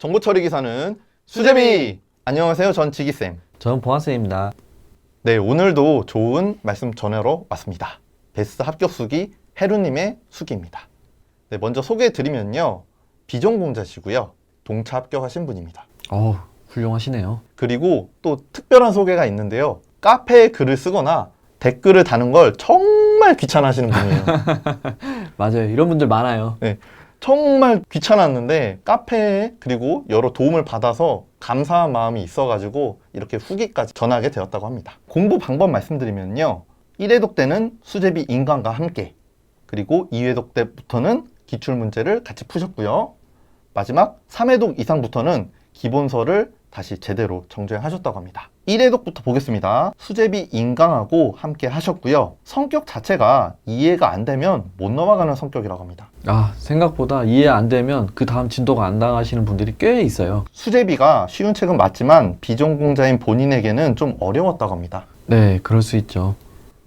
정보 처리 기사는 수제비! 안녕하세요. 전 지기쌤. 저는 보아쌤입니다. 네, 오늘도 좋은 말씀 전하러 왔습니다. 베스트 합격 수기 해루님의 수기입니다. 네, 먼저 소개해 드리면요. 비전공자시고요. 동차 합격하신 분입니다. 훌륭하시네요. 그리고 또 특별한 소개가 있는데요. 카페에 글을 쓰거나 댓글을 다는 걸 정말 귀찮아하시는 분이에요. 맞아요. 이런 분들 많아요. 네, 정말 귀찮았는데 카페에 그리고 여러 도움을 받아서 감사한 마음이 있어가지고 이렇게 후기까지 전하게 되었다고 합니다. 공부 방법 말씀드리면요. 1회독 때는 수제비 인강과 함께, 그리고 2회독 때부터는 기출문제를 같이 푸셨고요. 마지막 3회독 이상부터는 기본서를 다시 제대로 정주행하셨다고 합니다. 1회독부터 보겠습니다. 수제비 인강하고 함께 하셨고요. 성격 자체가 이해가 안 되면 못 넘어가는 성격이라고 합니다. 생각보다 이해 안 되면 그 다음 진도가 안 나가시는 분들이 꽤 있어요. 수제비가 쉬운 책은 맞지만 비전공자인 본인에게는 좀 어려웠다고 합니다. 네, 그럴 수 있죠.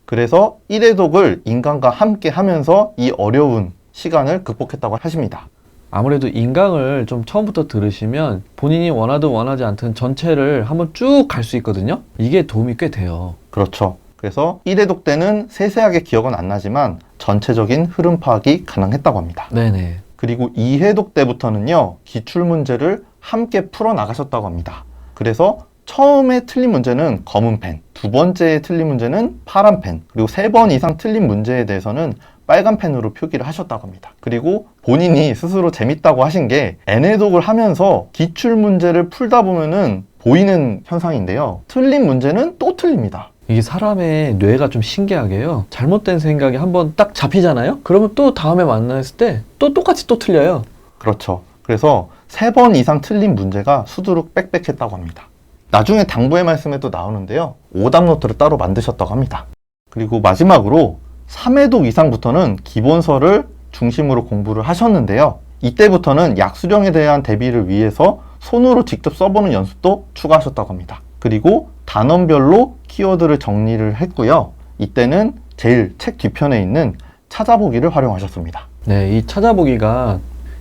그래서 1회독을 인강과 함께 하면서 이 어려운 시간을 극복했다고 하십니다. 아무래도 인강을 좀 처음부터 들으시면 본인이 원하든 원하지 않든 전체를 한번 쭉 갈 수 있거든요. 이게 도움이 꽤 돼요. 그렇죠. 그래서 1회독 때는 세세하게 기억은 안 나지만 전체적인 흐름 파악이 가능했다고 합니다. 네네. 그리고 2회독 때부터는요. 기출문제를 함께 풀어나가셨다고 합니다. 그래서 처음에 틀린 문제는 검은 펜, 두 번째에 틀린 문제는 파란 펜, 그리고 3번 이상 틀린 문제에 대해서는 빨간 펜으로 표기를 하셨다고 합니다. 그리고 본인이 스스로 재밌다고 하신 게 N회독을 하면서 기출문제를 풀다 보면은 보이는 현상인데요. 틀린 문제는 또 틀립니다. 이게 사람의 뇌가 좀 신기하게요. 잘못된 생각이 한번 딱 잡히잖아요? 그러면 또 다음에 만났을 때 또 똑같이 또 틀려요. 그렇죠. 그래서 3번 이상 틀린 문제가 수두룩 빽빽했다고 합니다. 나중에 당부의 말씀에도 나오는데요. 오답 노트를 따로 만드셨다고 합니다. 그리고 마지막으로 3회독 이상부터는 기본서를 중심으로 공부를 하셨는데요. 이때부터는 약수령에 대한 대비를 위해서 손으로 직접 써보는 연습도 추가하셨다고 합니다. 그리고 단원별로 키워드를 정리를 했고요. 이때는 제일 책 뒤편에 있는 찾아보기를 활용하셨습니다. 네, 이 찾아보기가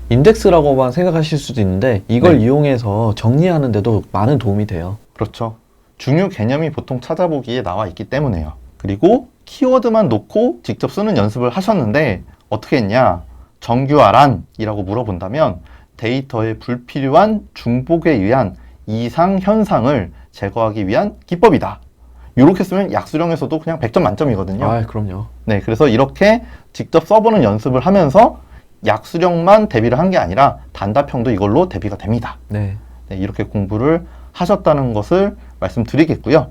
인덱스라고만 생각하실 수도 있는데 이걸 이용해서 정리하는 데도 많은 도움이 돼요. 그렇죠. 중요 개념이 보통 찾아보기에 나와 있기 때문에요. 그리고 키워드만 놓고 직접 쓰는 연습을 하셨는데 어떻게 했냐? 정규하란이라고 물어본다면 데이터의 불필요한 중복에 의한 이상 현상을 제거하기 위한 기법이다. 이렇게 쓰면 약수령에서도 그냥 100점 만점이거든요. 그럼요. 네, 그래서 이렇게 직접 써보는 연습을 하면서 약수령만 대비를 한 게 아니라 단답형도 이걸로 대비가 됩니다. 네, 이렇게 공부를 하셨다는 것을 말씀드리겠고요.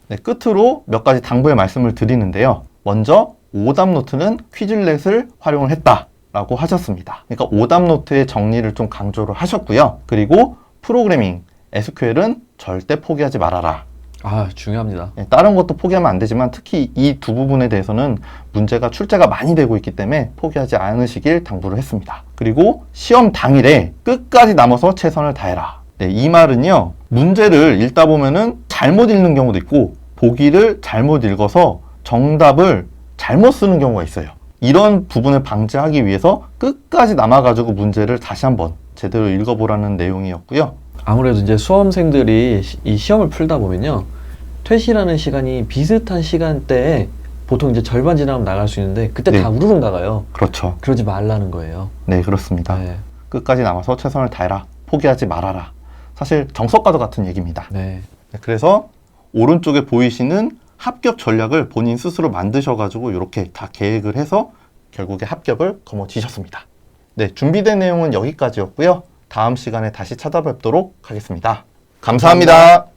네, 끝으로 몇 가지 당부의 말씀을 드리는데요. 먼저 오답 노트는 퀴즐렛을 활용을 했다라고 하셨습니다. 그러니까 오답 노트의 정리를 좀 강조를 하셨고요. 그리고 프로그래밍, SQL은 절대 포기하지 말아라. 중요합니다. 네, 다른 것도 포기하면 안 되지만 특히 이 두 부분에 대해서는 문제가 출제가 많이 되고 있기 때문에 포기하지 않으시길 당부를 했습니다. 그리고 시험 당일에 끝까지 남아서 최선을 다해라. 네, 이 말은요. 문제를 읽다 보면은 잘못 읽는 경우도 있고 보기를 잘못 읽어서 정답을 잘못 쓰는 경우가 있어요. 이런 부분을 방지하기 위해서 끝까지 남아가지고 문제를 다시 한번 제대로 읽어보라는 내용이었고요. 아무래도 이제 수험생들이 이 시험을 풀다 보면요. 퇴실하는 시간이 비슷한 시간대에 보통 이제 절반 지나면 나갈 수 있는데 그때 다 우르르 나가요. 그렇죠. 그러지 말라는 거예요. 네, 그렇습니다. 끝까지 남아서 최선을 다해라. 포기하지 말아라. 사실 정석과도 같은 얘기입니다. 네. 그래서 오른쪽에 보이시는 합격 전략을 본인 스스로 만드셔가지고 이렇게 다 계획을 해서 결국에 합격을 거머쥐셨습니다. 네, 준비된 내용은 여기까지였고요. 다음 시간에 다시 찾아뵙도록 하겠습니다. 감사합니다.